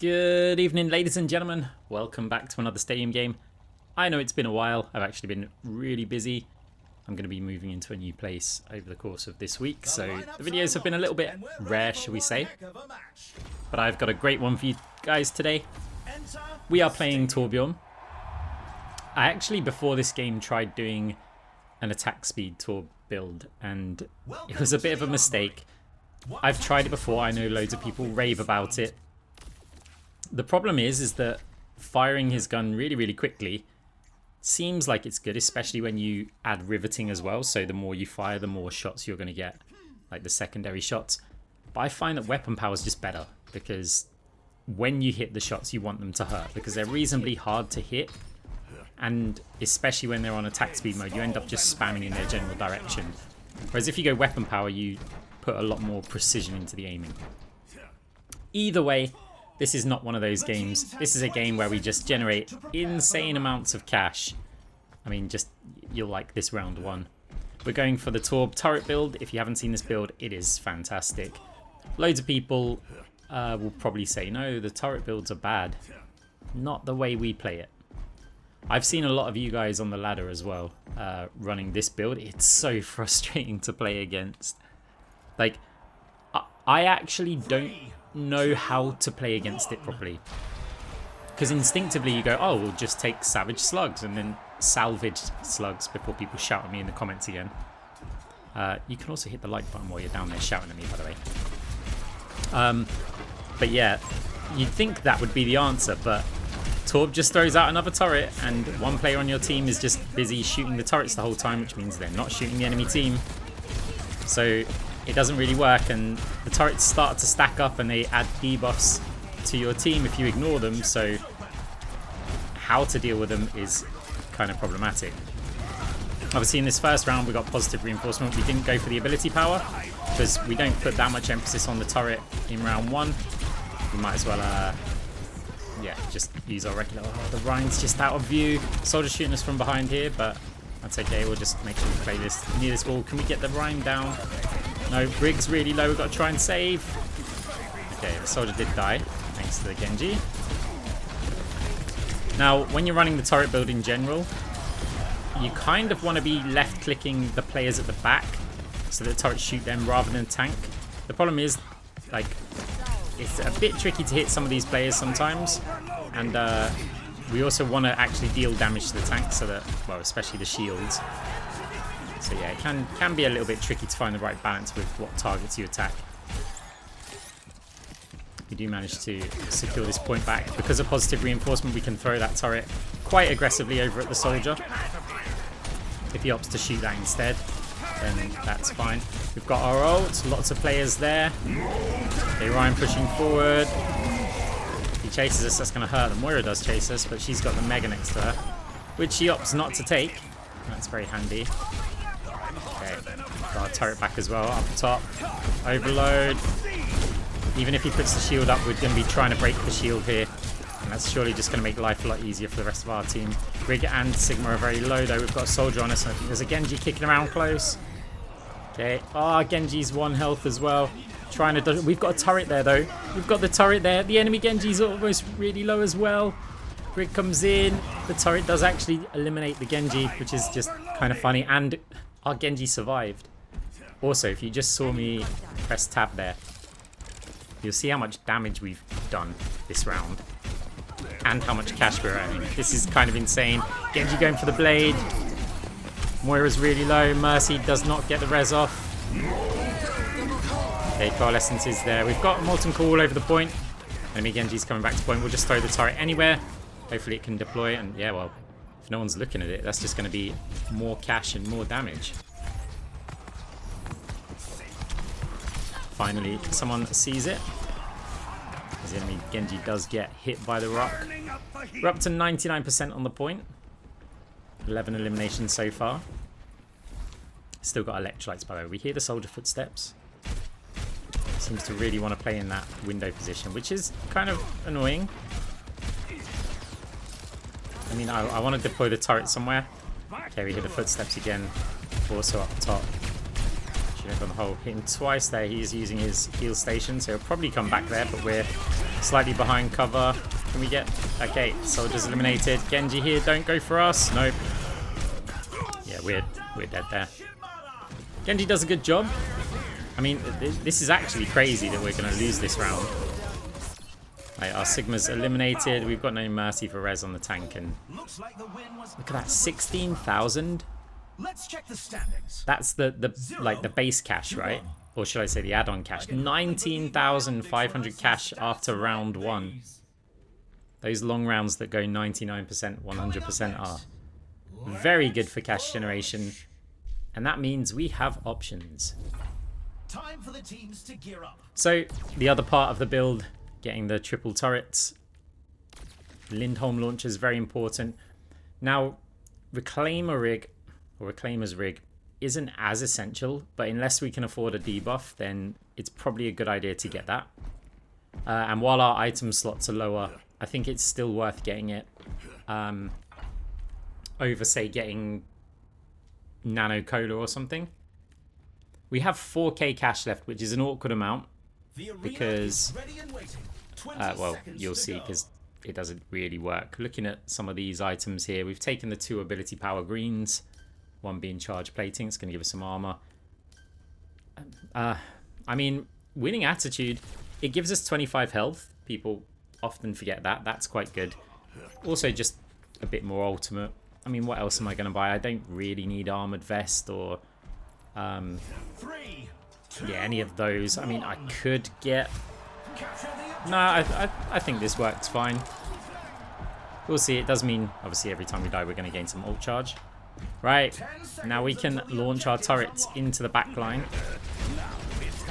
Good evening, ladies and gentlemen. Welcome back to another Stadium game. I know it's been a while. I've actually been really busy. I'm going to be moving into a new place over the course of this week, so the videos have been a little bit rare, shall we say. But I've got a great one for you guys today. We are playing Torbjorn. I actually, before this game, tried doing an attack speed Tor build, and it was a bit of a mistake. I've tried it before. I know loads of people rave about it. The problem is that firing his gun really quickly seems like it's good, especially when you add riveting as well. So the more you fire, the more shots you're going to get, like the secondary shots. But I find that weapon power is just better because when you hit the shots, you want them to hurt because they're reasonably hard to hit. And especially when they're on attack speed mode, you end up just spamming in their general direction. Whereas if you go weapon power, you put a lot more precision into the aiming. Either way, this is not one of those games. This is a game where we just generate insane amounts of cash. I mean, just, you'll like this round one. We're going for the Torb turret build. If you haven't seen this build, it is fantastic. Loads of people will probably say, no, the turret builds are bad. Not the way we play it. I've seen a lot of you guys on the ladder as well running this build. It's so frustrating to play against. Like, I actually don't know how to play against it properly, because instinctively you go, oh, we'll just take savage slugs and then salvage slugs before people shout at me in the comments again. You can also hit the like button while you're down there shouting at me, by the way. But yeah, you'd think that would be the answer, but Torb just throws out another turret and one player on your team is just busy shooting the turrets the whole time, which means they're not shooting the enemy team. So it doesn't really work, and the turrets start to stack up and they add debuffs to your team if you ignore them, so how to deal with them is kind of problematic. Obviously in this first round we got positive reinforcement. We didn't go for the ability power because we don't put that much emphasis on the turret in round one. We might as well yeah, just use our regular. Oh, the Rhine's just out of view. Soldier shooting us from behind here, but that's okay. We'll just make sure we play this near this wall. Can we get the Rhine down? No, Brig's really low. We've got to try and save. Okay, the soldier did die, thanks to the Genji. Now, when you're running the turret build in general, you kind of want to be left-clicking the players at the back so that the turrets shoot them rather than tank. The problem is, like, it's a bit tricky to hit some of these players sometimes, and we also want to actually deal damage to the tank so that, well, especially the shields. So yeah, it can be a little bit tricky to find the right balance with what targets you attack. We do manage to secure this point back. Because of positive reinforcement, we can throw that turret quite aggressively over at the soldier. If he opts to shoot that instead, then that's fine. We've got our ult, lots of players there. Okay, Ryan pushing forward. If he chases us, that's going to hurt. The Moira does chase us, but she's got the Mega next to her, which she opts not to take. That's very handy. Okay, got our turret back as well, up top. Overload. Even if he puts the shield up, we're going to be trying to break the shield here. And that's surely just going to make life a lot easier for the rest of our team. Rig and Sigma are very low though. We've got a soldier on us. I think there's a Genji kicking around close. Okay. Ah, Genji's 1 health as well. Trying to dodge. We've got a turret there though. We've got the turret there. The enemy Genji's almost really low as well. Rig comes in. The turret does actually eliminate the Genji, which is just kind of funny. And our Genji survived. Also, if you just saw me press tab there, you'll see how much damage we've done this round and how much cash we're earning. This is kind of insane. Genji going for the blade. Moira's really low. Mercy does not get the res off. Okay, Coalescence is there. We've got Molten Core all over the point. Enemy Genji's coming back to point. We'll just throw the turret anywhere. Hopefully it can deploy. And yeah, well, if no one's looking at it, that's just going to be more cash and more damage. Finally, someone sees it. The enemy Genji does get hit by the rock. We're up to 99% on the point. 11 eliminations so far. Still got electrolytes, by the way. We hear the soldier footsteps. Seems to really want to play in that window position, which is kind of annoying. I mean, I want to deploy the turret somewhere. Okay, we hear the footsteps again. Also up top. Should have done the whole hitting twice there. He is using his heal station, so he'll probably come back there, but we're Slightly behind cover. Can we get... Okay, soldiers eliminated. Genji here, don't go for us. Nope. Yeah, we're dead there. Genji does a good job. I mean, this is actually crazy that we're going to lose this round. Like, our Sigma's eliminated. We've got no mercy for res on the tank. And look at that, 16,000. Let's check the standings. That's the base cash, right? Or should I say the add-on cash? 19,500 cash after round 1. Those long rounds that go 99%, 100% are very good for cash generation. And that means we have options. Time for the teams to gear up. So, the other part of the build, getting the triple turrets. Lindholm launcher is very important. Now, Reclaimer rig, or Reclaimer's rig, isn't as essential, but unless we can afford a debuff, then it's probably a good idea to get that. And while our item slots are lower, I think it's still worth getting it over, say, getting Nano Cola or something. We have 4k cash left, which is an awkward amount because, well, you'll see because it doesn't really work. Looking at some of these items here, we've taken the 2 ability power greens, one being charge plating. It's going to give us some armor. I mean, winning attitude, it gives us 25 health. People often forget that. That's quite good. Also, just a bit more ultimate. I mean, what else am I going to buy? I don't really need armored vest or yeah, any of those. I mean, I could get... No, I think this works fine. We'll see. It does mean, obviously, every time we die, we're going to gain some ult charge. Right, now we can launch our turrets into the back line.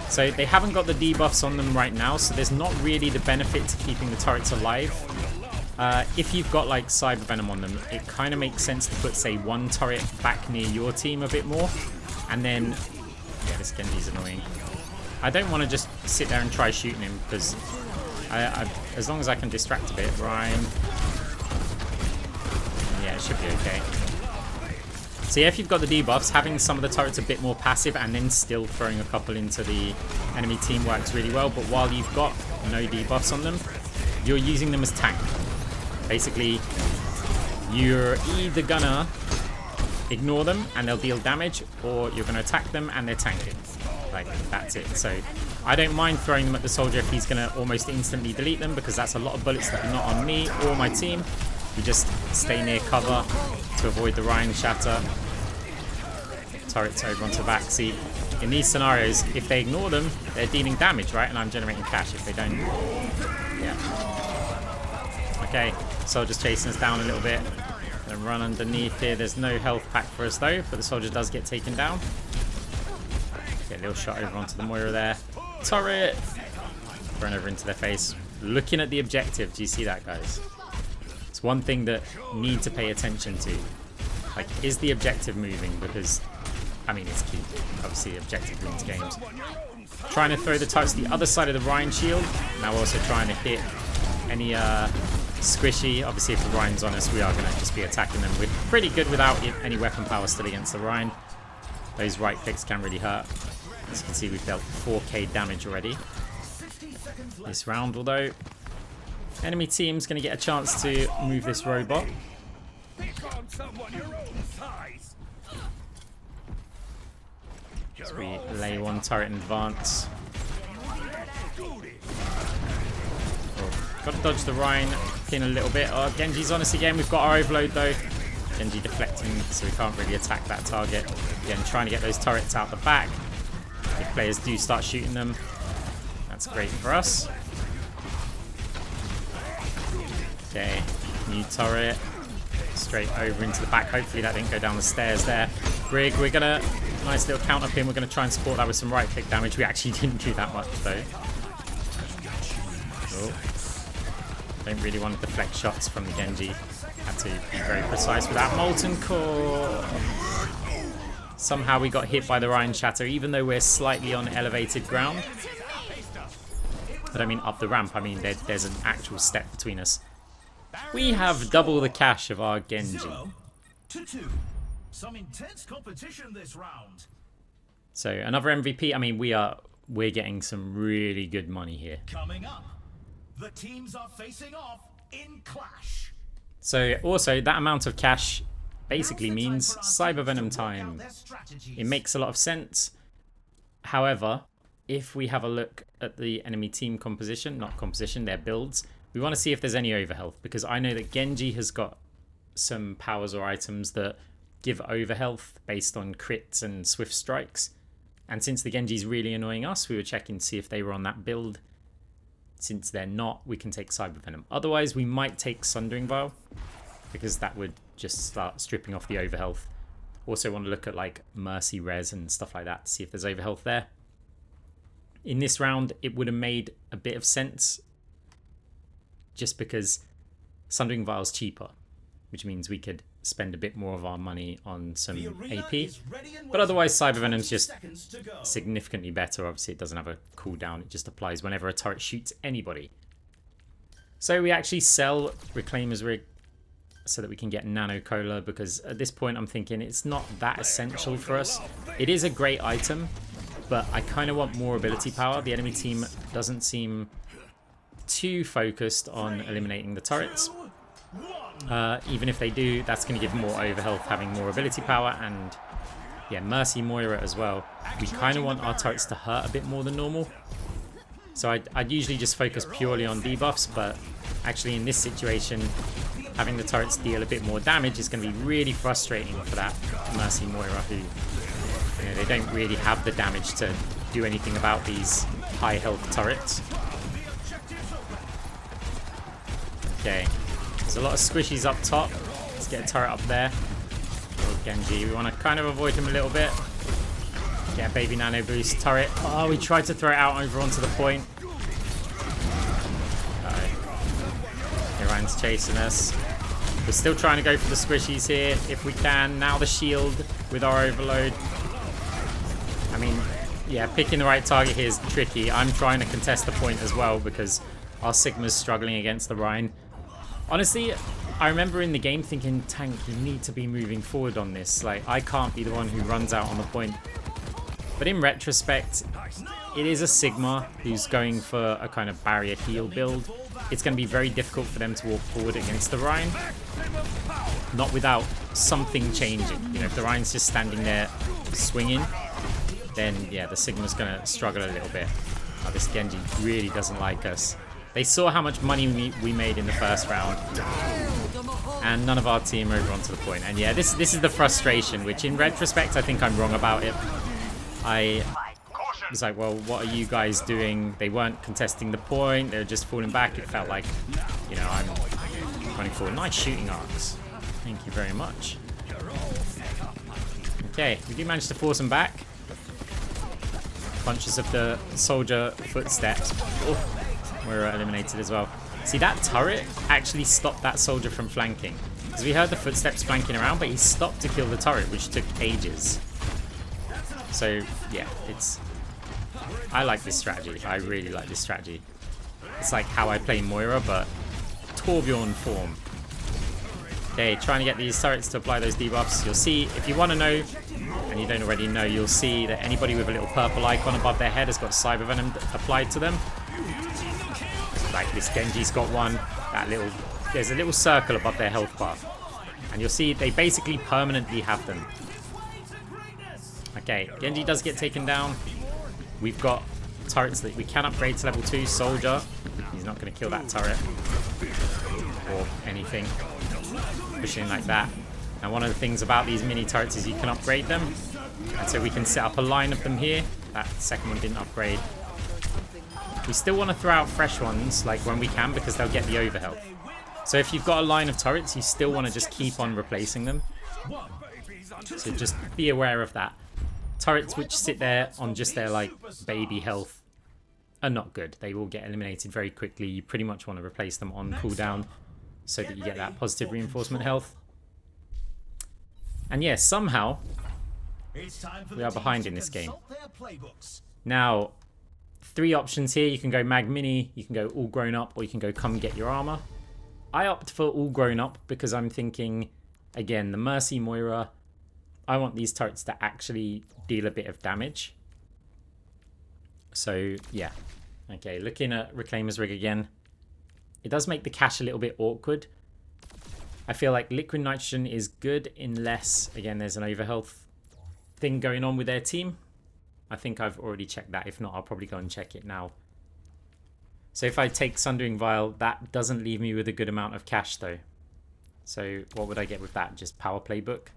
So they haven't got the debuffs on them right now, so there's not really the benefit to keeping the turrets alive. If you've got like Cyber Venom on them, it kind of makes sense to put, say, 1 turret back near your team a bit more. And then, yeah, this Genji's annoying. I don't want to just sit there and try shooting him because as long as I can distract a bit, Ryan. Yeah, it should be okay. So yeah, if you've got the debuffs, having some of the turrets a bit more passive and then still throwing a couple into the enemy team works really well. But while you've got no debuffs on them, you're using them as tank. Basically, you're either gonna ignore them and they'll deal damage, or you're gonna attack them and they're tanking. Like, that's it. So I don't mind throwing them at the soldier if he's gonna almost instantly delete them, because that's a lot of bullets that are not on me or my team. You just stay near cover to avoid the Ryan shatter. Turrets over onto the back. See, in these scenarios, if they ignore them, they're dealing damage, right? And I'm generating cash. If they don't, yeah. Okay, soldier's chasing us down a little bit. Gonna run underneath here. There's no health pack for us though, but the soldier does get taken down. Get a little shot over onto the Moira there. Turret! Run over into their face. Looking at the objective. Do you see that, guys? It's one thing that need to pay attention to. Like, is the objective moving? Because, I mean, it's key. Obviously, objective wins games. Trying to throw the turrets to the other side of the Rhine shield. Now also trying to hit any squishy. Obviously, if the Rhine's on us, we are going to just be attacking them. We're pretty good without any weapon power still against the Rhine. Those right clicks can really hurt. As you can see, we've dealt 4k damage already this round, although enemy team's going to get a chance to move this robot. As we lay 1 turret in advance. Got to dodge the Rhine, pin a little bit. Oh, Genji's on us again. We've got our overload though. Genji deflecting, so we can't really attack that target. Again, trying to get those turrets out the back. If players do start shooting them, that's great for us. Okay, new turret. Straight over into the back. Hopefully that didn't go down the stairs there. Brig, we're gonna, nice little counter pin. We're gonna try and support that with some right click damage. We actually didn't do that much though. Oh. Don't really want to deflect shots from the Genji. Had to be very precise with that Molten Core. Somehow we got hit by the Rhine Shatter, even though we're slightly on elevated ground. I don't mean up the ramp, I mean there's an actual step between us. We have double the cash of our Genji. 0-2. Some intense competition this round. So another MVP. I mean, we're getting some really good money here. Coming up, The teams are facing off in clash. So also that amount of cash basically means Cyber Venom time. It makes a lot of sense. However, if we have a look at the enemy team composition, not composition, their builds, we want to see if there's any overhealth, because I know that Genji has got some powers or items that give overhealth based on crits and swift strikes. And since the Genji's really annoying us, we were checking to see if they were on that build. Since they're not, we can take Cyber Venom. Otherwise, we might take Sundering Vial, because that would just start stripping off the overhealth. Also want to look at like Mercy Res and stuff like that to see if there's overhealth there. In this round, it would have made a bit of sense just because Sundering Vial's cheaper, which means we could spend a bit more of our money on some AP. But otherwise, Cyber Venom's just significantly better. Obviously, it doesn't have a cooldown. It just applies whenever a turret shoots anybody. So we actually sell Reclaimer's Rig so that we can get Nano Cola, because at this point I'm thinking it's not that essential for us. It is a great item, but I kind of want more ability power. The enemy team doesn't seem too focused on eliminating the turrets. Even if they do, that's going to give more overhealth having more ability power, and yeah, Mercy Moira as well. We kind of want our turrets to hurt a bit more than normal. So I'd usually just focus purely on debuffs, but actually in this situation, having the turrets deal a bit more damage is going to be really frustrating for that Mercy Moira, who, you know, they don't really have the damage to do anything about these high health turrets. Okay, there's a lot of squishies up top. Let's get a turret up there. Oh, Genji, we want to kind of avoid him a little bit. Get a baby nano boost turret. Oh, we tried to throw it out over onto the point. Iran's chasing us. We're still trying to go for the squishies here if we can. Now the shield with our overload. I mean, yeah, picking the right target here is tricky. I'm trying to contest the point as well because our Sigma's struggling against the Rhine. Honestly, I remember in the game thinking, Tank, you need to be moving forward on this. Like, I can't be the one who runs out on the point. But in retrospect, it is a Sigma who's going for a kind of barrier heal build. It's going to be very difficult for them to walk forward against the Rhine. Not without something changing. You know, if the Rhine's just standing there swinging, then yeah, the Sigma's going to struggle a little bit. Oh, this Genji really doesn't like us. They saw how much money we made in the first round, and none of our team are over onto the point. And yeah, this is the frustration, which in retrospect I think I'm wrong about it. I was like, well, what are you guys doing? They weren't contesting the point, they were just falling back. It felt like, you know, I'm running forward. Nice shooting arcs. Thank you very much. Okay, we do manage to force them back. Bunches of the soldier footsteps. Oh, we're eliminated as well. See, that turret actually stopped that soldier from flanking. Because we heard the footsteps flanking around, but he stopped to kill the turret, which took ages. So, yeah, I like this strategy. I really like this strategy. It's like how I play Moira, but Torbjorn form. Okay, trying to get these turrets to apply those debuffs. You'll see, if you want to know, and you don't already know, you'll see that anybody with a little purple icon above their head has got Cyber Venom applied to them. Like this Genji's got one. There's a little circle above their health bar. And you'll see they basically permanently have them. Okay, Genji does get taken down. We've got turrets that we can upgrade to level 2. Soldier. He's not going to kill that turret. Or anything. Pushing like that. And one of the things about these mini turrets is you can upgrade them. And so we can set up a line of them here. That second one didn't upgrade. We still want to throw out fresh ones, like when we can, because they'll get the overhealth. So if you've got a line of turrets, you still want to just keep on replacing them. So just be aware of that. Turrets which sit there on just their like baby health are not good. They will get eliminated very quickly. You pretty much want to replace them on cooldown so that you get that positive reinforcement health. And yeah, somehow we are behind in this game. Now, 3 options here. You can go Mag Mini, you can go All Grown Up, or you can go Come Get Your Armor. I opt for All Grown Up because I'm thinking, again, the Mercy Moira, I want these turrets to actually deal a bit of damage. So, yeah. Okay, looking at Reclaimer's Rig again. it does make the cache a little bit awkward. I feel like liquid nitrogen is good unless, again, there's an overhealth thing going on with their team. I think I've already checked that. If not, I'll probably go and check it now. So if I take Sundering Vial, that doesn't leave me with a good amount of cash though. So what would I get with that? Just power playbook.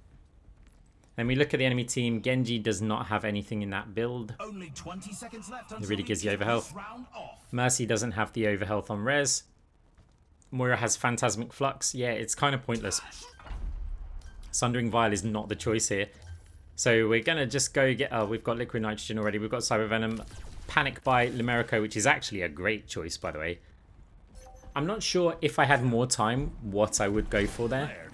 Then we look at the enemy team. Genji does not have anything in that build. Only 20 seconds left It really gives you overhealth. Mercy doesn't have the overhealth on res. Moira has Phantasmic Flux. Yeah, it's kind of pointless. Sundering Vial is not the choice here. So we're going to just go get... Oh, we've got Liquid Nitrogen already. We've got Cyber Venom. Panic by Limerico, which is actually a great choice, by the way. I'm not sure if I had more time what I would go for there.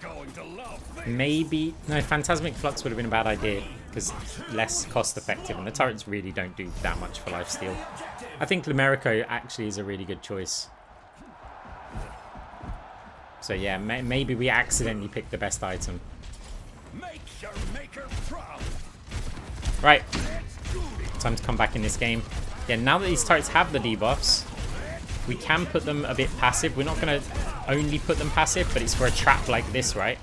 Maybe... No, Phantasmic Flux would have been a bad idea because less cost effective and the turrets really don't do that much for lifesteal. I think Limerico actually is a really good choice. So yeah, maybe we accidentally picked the best item. Right. Time to come back in this game. Yeah, now that these turrets have the debuffs, we can put them a bit passive. We're not going to only put them passive, but it's for a trap like this, right?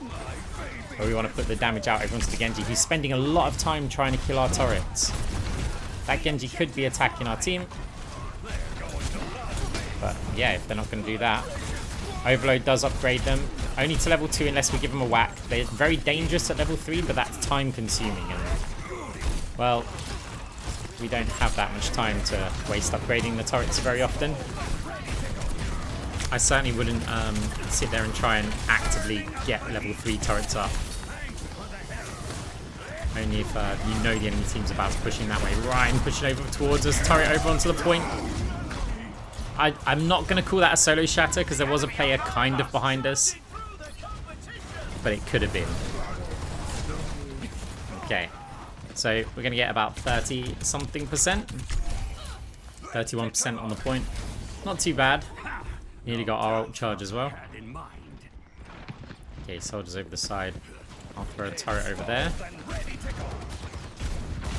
Where we want to put the damage out over onto the Genji, who's spending a lot of time trying to kill our turrets. That Genji could be attacking our team. But yeah, if they're not going to do that. Overload does upgrade them. Only to level 2 unless we give them a whack. They're very dangerous at level 3, but that's time consuming. And, well, we don't have that much time to waste upgrading the turrets very often. I certainly wouldn't sit there and try and actively get level 3 turrets up. Only if you know the enemy team's about to push in that way. Ryan pushing over towards us. Turret over onto the point. I'm not going to call that a solo shatter because there was a player kind of behind us. But it could have been. Okay. So we're going to get about 30-something%. 31% on the point. Not too bad. Nearly got our ult charge as well. Okay, soldiers over the side. I'll throw a turret over there.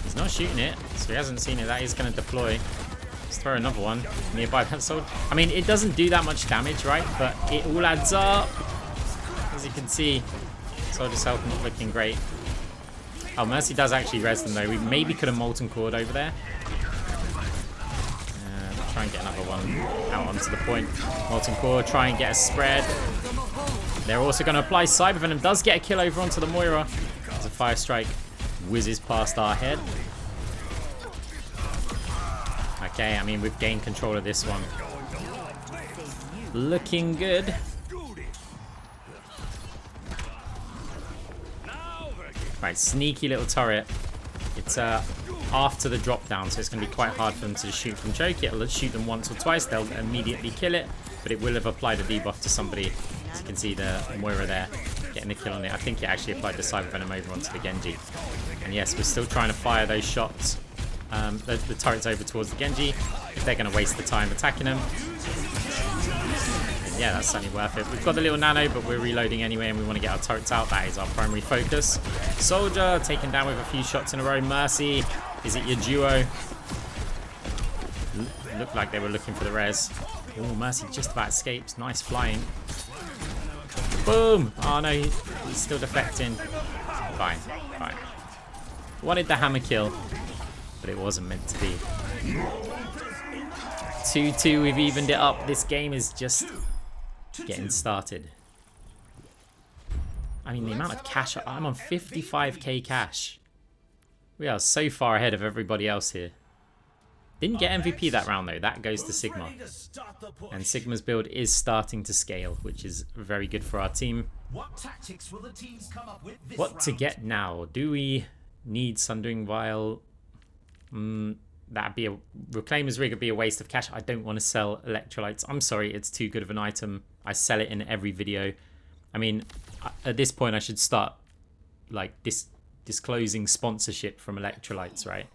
He's not shooting it, so he hasn't seen it. That is going to deploy. Let's throw another one nearby that soldier. I mean, it doesn't do that much damage, right? But it all adds up. As you can see, soldier's health not looking great. Oh, Mercy does actually res them though. We maybe could have Molten Cord over there. Try and get another one out onto the point. Molten Core, try and get a spread. They're also going to apply Cyber Venom. Does get a kill over onto the Moira. As a Fire Strike whizzes past our head. Okay, I mean, we've gained control of this one. Looking good. Right, sneaky little turret. It's after the drop down, so it's going to be quite hard for them to shoot from choke. It'll shoot them once or twice, they'll immediately kill it, but it will have applied a debuff to somebody. As you can see the Moira there getting the kill on it. I think it actually applied the Cyber Venom over onto the Genji. And yes, we're still trying to fire those shots. The turret's over towards the Genji. If they're going to waste the time attacking them. Yeah, that's certainly worth it. We've got the little nano, but we're reloading anyway, and we want to get our turrets out. That is our primary focus. Soldier taken down with a few shots in a row. Mercy, is it your duo? Looked like they were looking for the res. Oh, Mercy just about escapes. Nice flying. Boom! Oh no, he's still deflecting. Fine, fine. Wanted the hammer kill, but it wasn't meant to be. 2-2, we've evened it up. This game is just getting started. I mean, the amount of cash, I'm on 55k cash. We are so far ahead of everybody else here. Didn't get MVP that round though, that goes to Sigma. And Sigma's build is starting to scale, which is very good for our team. What to get now? Do we need Sundering Vial? That'd be a Reclaimer's Rig would be a waste of cash. I don't want to sell electrolytes. I'm sorry, it's too good of an item. I sell it in every video. I mean, at this point I should start like disclosing sponsorship from electrolytes, right?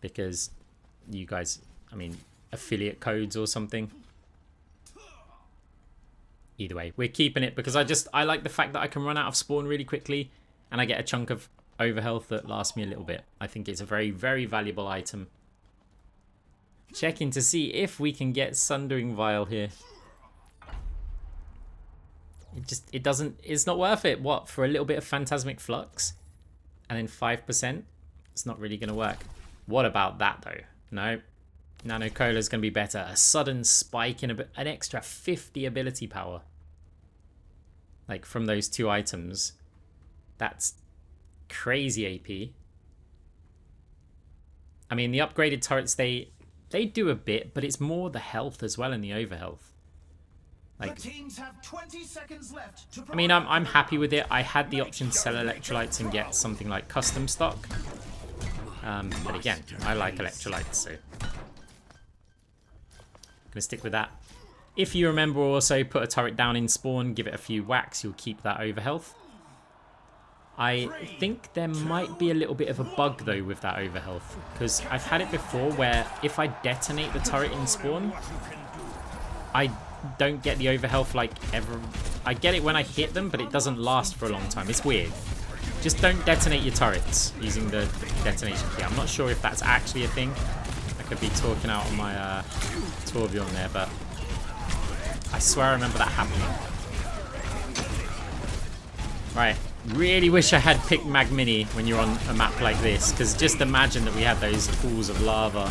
Because you guys, I mean, affiliate codes or something. Either way, we're keeping it because I like the fact that I can run out of spawn really quickly and I get a chunk of overhealth that lasts me a little bit. I think it's a very, very valuable item. Checking to see if we can get Sundering Vial here. It's not worth it. What, for a little bit of Phantasmic Flux? And then 5%? It's not really going to work. What about that, though? No. Nano Cola is going to be better. A sudden spike in an extra 50 ability power. Like, from those 2 items. That's crazy AP. I mean, the upgraded turrets, they do a bit, but it's more the health as well and the overhealth. Like, The teams have 20 seconds left to I mean, I'm happy with it. I had the option to sell electrolytes and get something like custom stock. But again, I like electrolytes, so gonna stick with that. If you remember, also put a turret down in spawn, give it a few whacks, you'll keep that overhealth. I think there might be a little bit of a bug though with that overhealth, because I've had it before where if I detonate the turret in spawn, I don't get the overhealth like ever. I get it when I hit them, but it doesn't last for a long time. It's weird. Just don't detonate your turrets using the detonation key. I'm not sure if that's actually a thing. I could be talking out on my Torbjorn there, but I swear I remember that happening. Right. Really wish I had picked Mag Mini when you're on a map like this, because just imagine that we had those pools of lava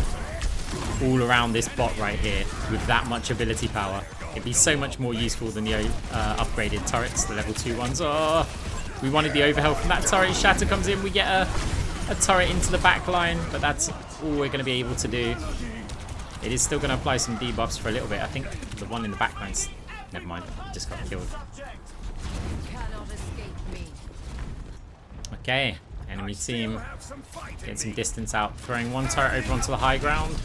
all around this bot right here with that much ability power. It'd be so much more useful than the upgraded turrets, the level 2 ones. Oh, we wanted the overhealth from that turret. Shatter comes in, we get a turret into the back line, but that's all we're going to be able to do. It is still going to apply some debuffs for a little bit. I think the one in the back line's... Never mind, it just got killed. Okay, enemy team getting some distance out, throwing one turret over onto the high ground.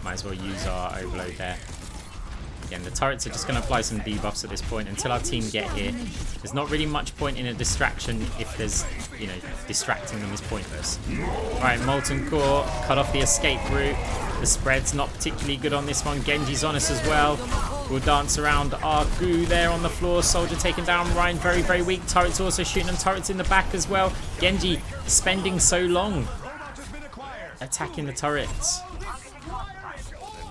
Might as well use our overload there. Again, the turrets are just going to apply some debuffs at this point until our team get here. There's not really much point in a distraction if there's, you know, distracting them is pointless. Right, Molten Core, cut off the escape route. The spread's not particularly good on this one. Genji's on us as well. We'll dance around our goo there on the floor. Soldier taken down. Ryan very, very weak. Turrets also shooting them. Turrets in the back as well. Genji spending so long attacking the turrets.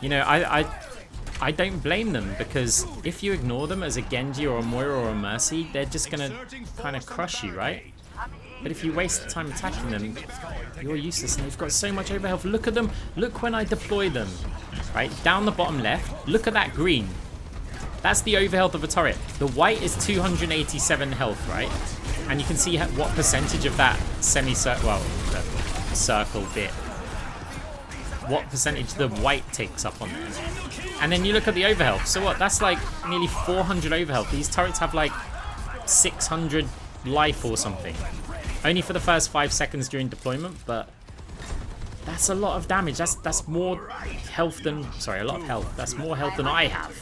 You know, I don't blame them, because if you ignore them as a Genji or a Moira or a Mercy, they're just going to kind of crush you, right? But if you waste the time attacking them, you're useless, and they've got so much overhealth. Look at them. Look when I deploy them. Right, down the bottom left. Look at that green. That's the overhealth of a turret. The white is 287 health, right? And you can see what percentage of that semicircle, well, the circle bit, what percentage the white takes up on there. And then you look at the overhealth. So what? That's like nearly 400 overhealth. These turrets have like 600 life or something. Only for the first 5 seconds during deployment, but that's a lot of damage. That's more health than... Sorry, a lot of health. That's more health than I have.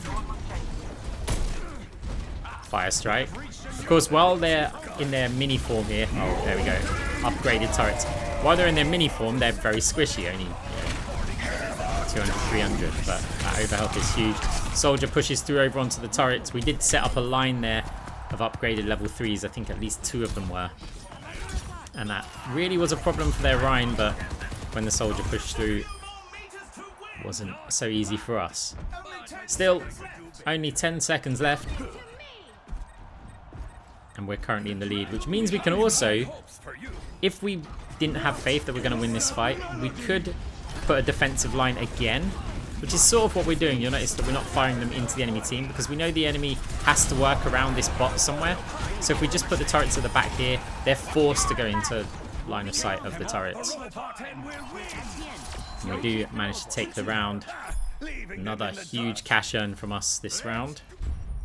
Fire Strike. Of course, while they're in their mini form here... Oh, there we go. Upgraded turrets. While they're in their mini form, they're very squishy. Only, 200, 300, but that overhealth is huge. Soldier pushes through over onto the turrets. We did set up a line there of upgraded level 3s. I think at least 2 of them were. And that really was a problem for their Rhine, but when the soldier pushed through, it wasn't so easy for us. Still, only 10 seconds left. And we're currently in the lead, which means we can also, if we didn't have faith that we're going to win this fight, we could put a defensive line again, which is sort of what we're doing. You'll notice that we're not firing them into the enemy team because we know the enemy has to work around this bot somewhere. So if we just put the turrets at the back here, they're forced to go into line of sight of the turrets. And we do manage to take the round. Another huge cash earn from us this round.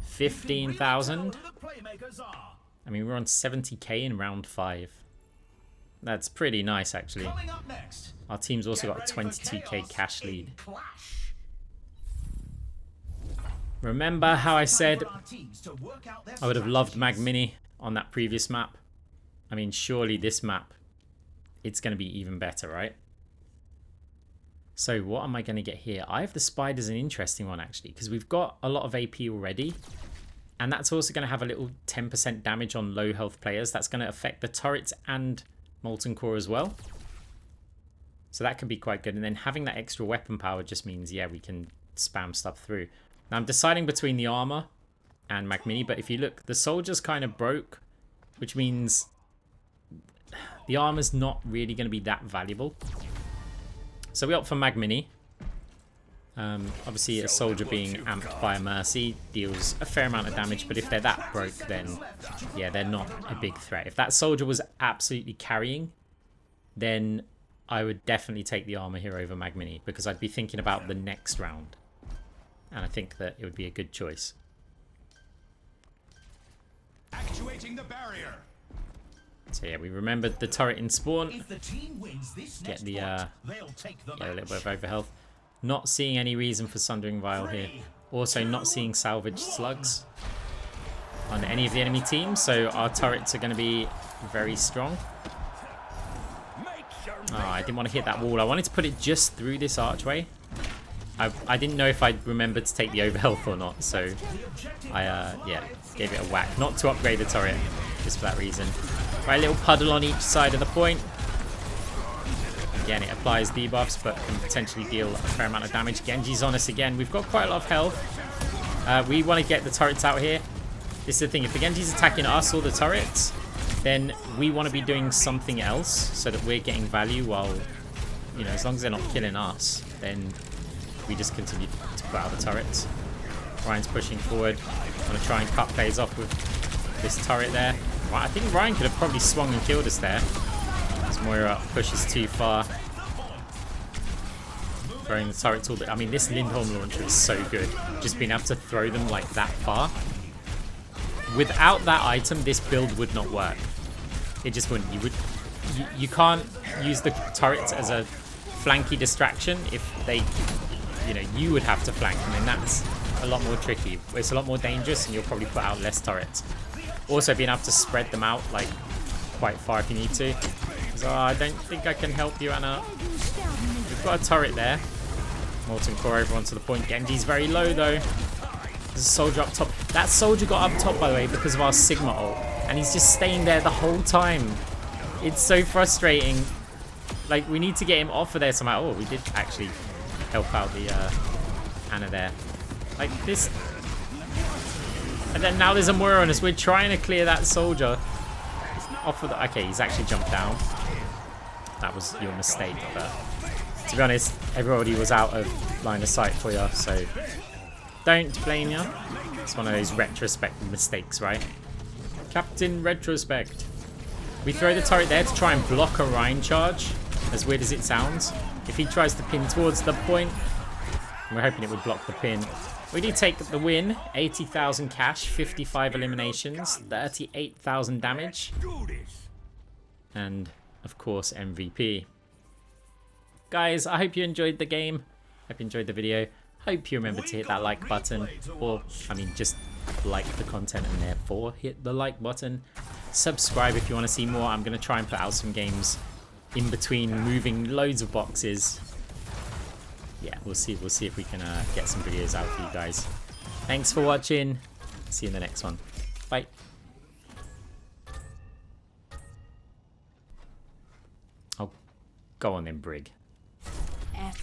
15,000. I mean, we're on 70k in round 5. That's pretty nice, actually. Our team's also got a 22k cash lead. Remember how I said I would have loved Mag Mini on that previous map? I mean, surely this map, it's going to be even better, right? So what am I going to get here? I have the Spider's an interesting one, actually, because we've got a lot of AP already. And that's also going to have a little 10% damage on low health players. That's going to affect the turrets and Molten Core as well. So that could be quite good. And then having that extra weapon power just means, yeah, we can spam stuff through. Now I'm deciding between the armor and Mag Mini. But if you look, the soldier's kind of broke, which means the armor's not really going to be that valuable. So we opt for Mag Mini. Obviously, a soldier being amped by a Mercy deals a fair amount of damage, but if they're that broke, then yeah, they're not a big threat. If that soldier was absolutely carrying, then I would definitely take the armor here over Mag Mini, because I'd be thinking about the next round. And I think that it would be a good choice. Actuating the barrier. So yeah, we remembered the turret in spawn. If the team wins this Get next the point, they'll take the yeah, a little match. bit of overhealth. Not seeing any reason for Sundering Vial here. Also not seeing salvage slugs on any of the enemy teams, so our turrets are going to be very strong. Oh, I didn't want to hit that wall. I wanted to put it just through this archway. I didn't know if I'd remembered to take the overhealth or not, so I yeah, gave it a whack. Not to upgrade the turret, just for that reason. Right, a little puddle on each side of the point. Again, it applies debuffs, but can potentially deal a fair amount of damage. Genji's on us again. We've got quite a lot of health. We want to get the turrets out here. This is the thing. If the Genji's attacking us or the turrets, then we want to be doing something else so that we're getting value while, you know, as long as they're not killing us, then we just continue to put out the turrets. Ryan's pushing forward. I'm going to try and cut plays off with this turret there. Right, I think Ryan could have probably swung and killed us there. As Moira pushes too far. Throwing the turrets all the... I mean, this Lindholm launcher is so good. Just being able to throw them like that far. Without that item, this build would not work. It just wouldn't. You can't use the turrets as a flanky distraction if they... You know, you would have to flank, and then that's a lot more tricky. It's a lot more dangerous, and you'll probably put out less turrets. Also, being able to spread them out, like, quite far if you need to. So, I don't think I can help you, Anna. We've got a turret there. Molten Core over onto the point. Genji's very low, though. There's a soldier up top. That soldier got up top, by the way, because of our Sigma ult. And he's just staying there the whole time. It's so frustrating. Like, we need to get him off of there somehow. Oh, we did actually help out the Anna there. Like, this... And then now there's a Moira on us. We're trying to clear that soldier off of the... Okay, he's actually jumped down. That was your mistake. But to be honest, everybody was out of line of sight for you, so don't blame you. It's one of those retrospect mistakes, right? Captain Retrospect. We throw the turret there to try and block a Rhine charge, as weird as it sounds. If he tries to pin towards the point, we're hoping it would block the pin. We do take the win. 80,000 cash, 55 eliminations, 38,000 damage. And, of course, MVP. Guys, I hope you enjoyed the game. Hope you enjoyed the video. Hope you remember to hit that like button. Or, I mean, just like the content and therefore hit the like button. Subscribe if you want to see more. I'm going to try and put out some games in between moving loads of boxes. Yeah, we'll see if we can get some videos out for you guys. Thanks for watching. See you in the next one. Bye. Oh, go on then, Brig. Epic.